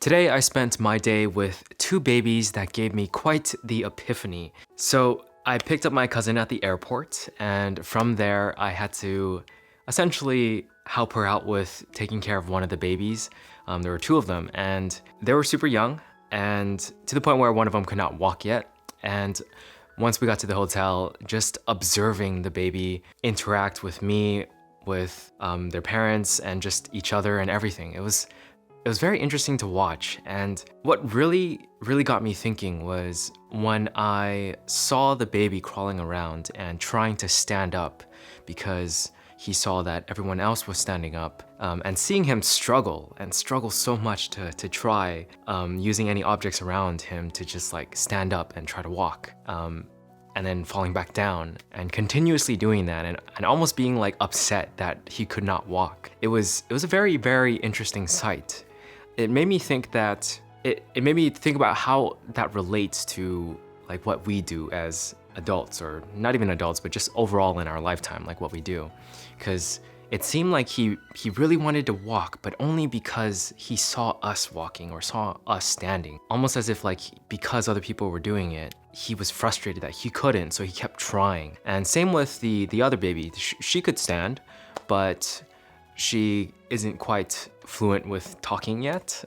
Today I spent my day with two babies that gave me quite the epiphany. So I picked up my cousin at the airport, and from there I had to essentially help her out with taking care of one of the babies. There were two of them, and they were super young, and to the point where one of them could not walk yet. And once we got to the hotel, just observing the baby interact with me, with their parents, and just each other and everything. It was very interesting to watch, and what really got me thinking was when I saw the baby crawling around and trying to stand up because he saw that everyone else was standing up, and seeing him struggle so much to try using any objects around him to just like stand up and try to walk, and then falling back down and continuously doing that and almost being like upset that he could not walk. It was a very interesting sight. It made me think that it made me think about how that relates to like what we do as adults, or not even adults, but just overall in our lifetime, like what we do. Because it seemed like he really wanted to walk, but only because he saw us walking or saw us standing. Almost as if like because other people were doing it, he was frustrated that he couldn't, so he kept trying. And same with the other baby. She could stand, but she isn't quite fluent with talking yet.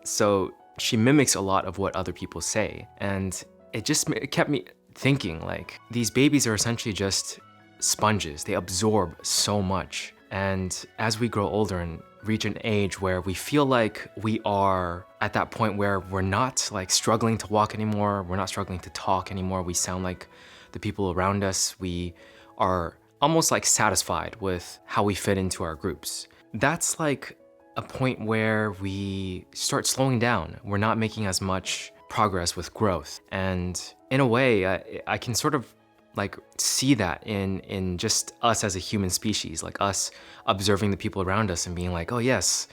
So she mimics a lot of what other people say. And it kept me thinking, like, these babies are essentially just sponges. They absorb so much. And as we grow older and reach an age where we feel like we are at that point where we're not like struggling to walk anymore, we're not struggling to talk anymore, we sound like the people around us, we are almost like satisfied with how we fit into our groups. That's like a point where we start slowing down. We're not making as much progress with growth. And in a way, I can sort of like see that in just us as a human species, like us observing the people around us and being like, oh yes,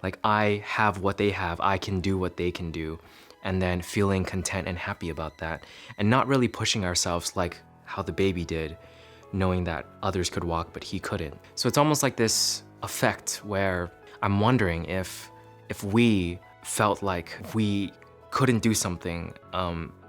like I have what they have, I can do what they can do, and then feeling content and happy about that, and not really pushing ourselves like how the baby did, knowing that others could walk but he couldn't. So it's almost like this effect where I'm wondering if we felt like we couldn't do something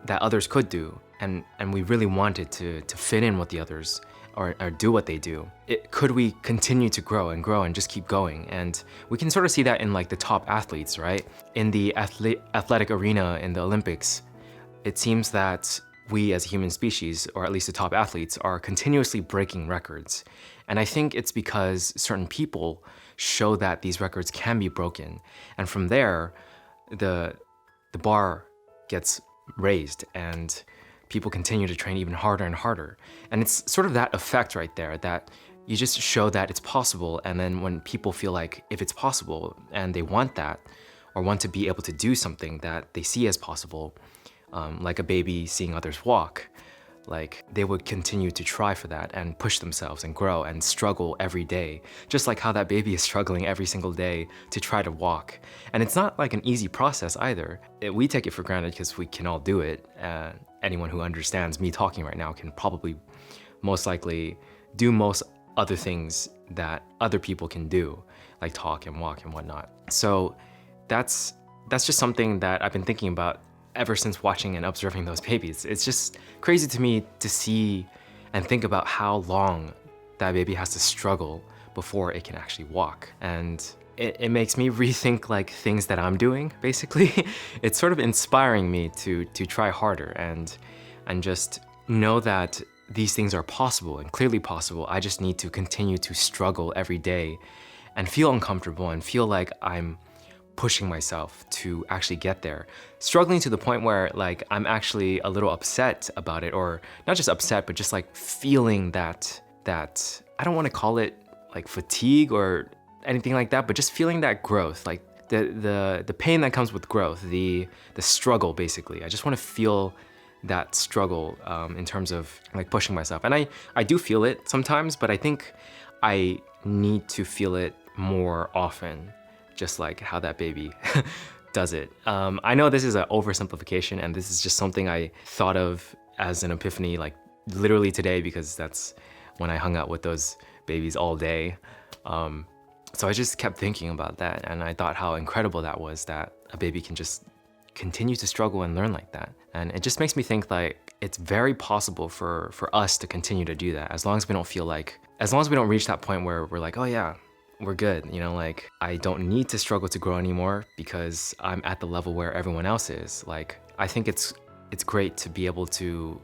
that others could do, and we really wanted to fit in with the others or do what they do, could we continue to grow and just keep going? And we can sort of see that in like the top athletes, right? In the athletic arena in the Olympics, it seems that we as a human species, or at least the top athletes, are continuously breaking records. And I think it's because certain people show that these records can be broken. And from there, the bar gets raised and people continue to train even harder and harder. And it's sort of that effect right there, that you just show that it's possible. And then when people feel like if it's possible and they want that, or want to be able to do something that they see as possible, like a baby seeing others walk, like they would continue to try for that and push themselves and grow and struggle every day, just like how that baby is struggling every single day to try to walk. And it's not like an easy process either. We take it for granted because we can all do it. Anyone who understands me talking right now can probably most likely do most other things that other people can do, like talk and walk and whatnot. So that's just something that I've been thinking about ever since watching and observing those babies. It's just crazy to me to see and think about how long that baby has to struggle before it can actually walk. And it makes me rethink like things that I'm doing, basically. It's sort of inspiring me to try harder and just know that these things are possible and clearly possible. I just need to continue to struggle every day and feel uncomfortable and feel like I'm pushing myself to actually get there. Struggling to the point where like I'm actually a little upset about it, or not just upset, but just like feeling that I don't want to call it like fatigue or anything like that, but just feeling that growth, like the pain that comes with growth, the struggle basically. I just want to feel that struggle in terms of like pushing myself. And I do feel it sometimes, but I think I need to feel it more often, just like how that baby does it. I know this is an oversimplification, and this is just something I thought of as an epiphany like literally today, because that's when I hung out with those babies all day. So I just kept thinking about that, and I thought how incredible that was, that a baby can just continue to struggle and learn like that. And it just makes me think like it's very possible for us to continue to do that, as long as we don't feel like, as long as we don't reach that point where we're like, oh yeah, we're good, you know, like I don't need to struggle to grow anymore because I'm at the level where everyone else is. Like, I think it's great to be able to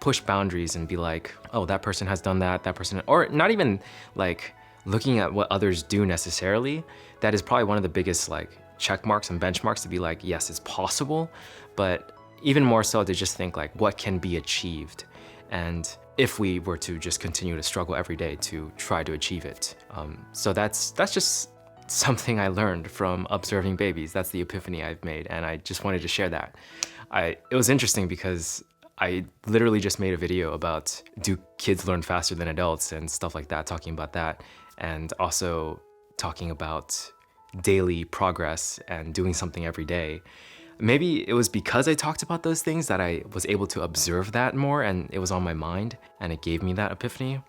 push boundaries and be like, oh, that person has done that, that person, or not even like looking at what others do necessarily. That is probably one of the biggest like check marks and benchmarks, to be like, yes, it's possible, but even more so to just think like what can be achieved. And if we were to just continue to struggle every day to try to achieve it. So that's just something I learned from observing babies. That's the epiphany I've made, and I just wanted to share that. It was interesting because I literally just made a video about, do kids learn faster than adults and stuff like that, talking about that, and also talking about daily progress and doing something every day. Maybe it was because I talked about those things that I was able to observe that more, and it was on my mind and it gave me that epiphany.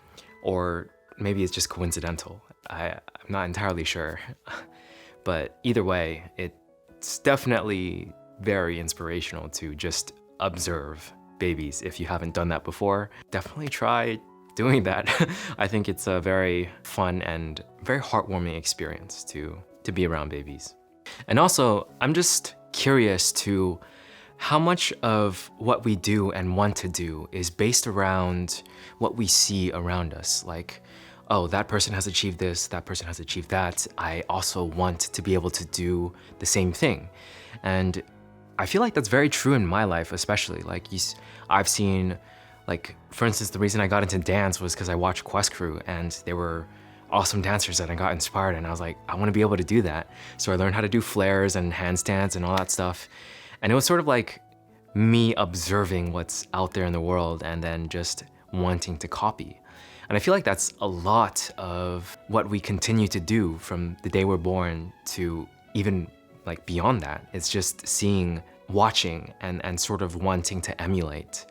Or maybe it's just coincidental. I'm not entirely sure. But either way, it's definitely very inspirational to just observe babies. If you haven't done that before, definitely try doing that. I think it's a very fun and very heartwarming experience to be around babies. And also, I'm just curious to how much of what we do and want to do is based around what we see around us. Like, oh, that person has achieved this, that person has achieved that. I also want to be able to do the same thing. And I feel like that's very true in my life, especially. Like, I've seen, like, for instance, the reason I got into dance was because I watched Quest Crew and they were awesome dancers, and I got inspired, and I was like, I want to be able to do that. So I learned how to do flares and handstands and all that stuff. And it was sort of like me observing what's out there in the world and then just wanting to copy. And I feel like that's a lot of what we continue to do from the day we're born to even like beyond that. It's just seeing, watching, and sort of wanting to emulate,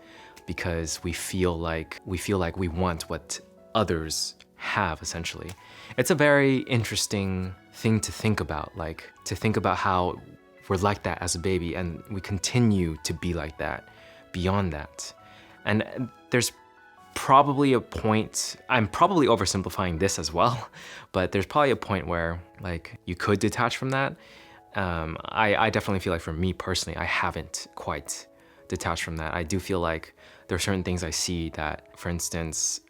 because we feel like we want what others have, essentially. It's a very interesting thing to think about, like to think about how we're like that as a baby and we continue to be like that beyond that. And there's probably a point, I'm probably oversimplifying this as well, but there's probably a point where like you could detach from that. I definitely feel like for me personally, I haven't quite detached from that. I do feel like there are certain things I see that, for instance,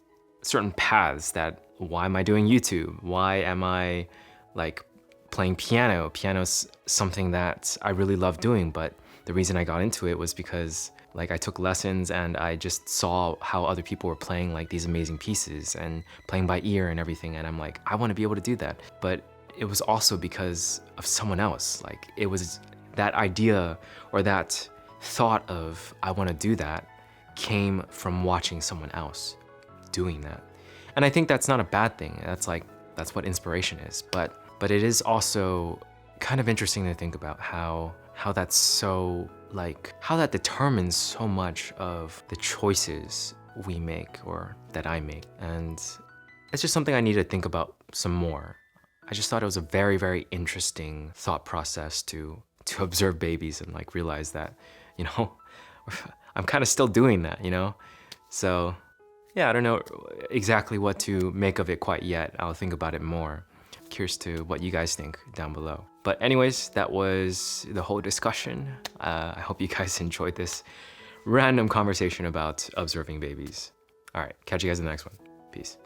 certain paths that, why am I doing YouTube? Why am I like playing piano? Piano's something that I really love doing, but the reason I got into it was because like I took lessons and I just saw how other people were playing like these amazing pieces and playing by ear and everything, and I'm like, I want to be able to do that. But it was also because of someone else. Like, it was that idea or that thought of I want to do that came from watching someone else doing that. And I think that's not a bad thing. That's what inspiration is. But it is also kind of interesting to think about how that's so, like, how that determines so much of the choices we make or that I make. And it's just something I need to think about some more. I just thought it was a very, very interesting thought process to observe babies and like realize that, you know, I'm kind of still doing that, you know? So yeah, I don't know exactly what to make of it quite yet. I'll think about it more. Curious to what you guys think down below. But anyways, that was the whole discussion. I hope you guys enjoyed this random conversation about observing babies. All right, catch you guys in the next one. Peace.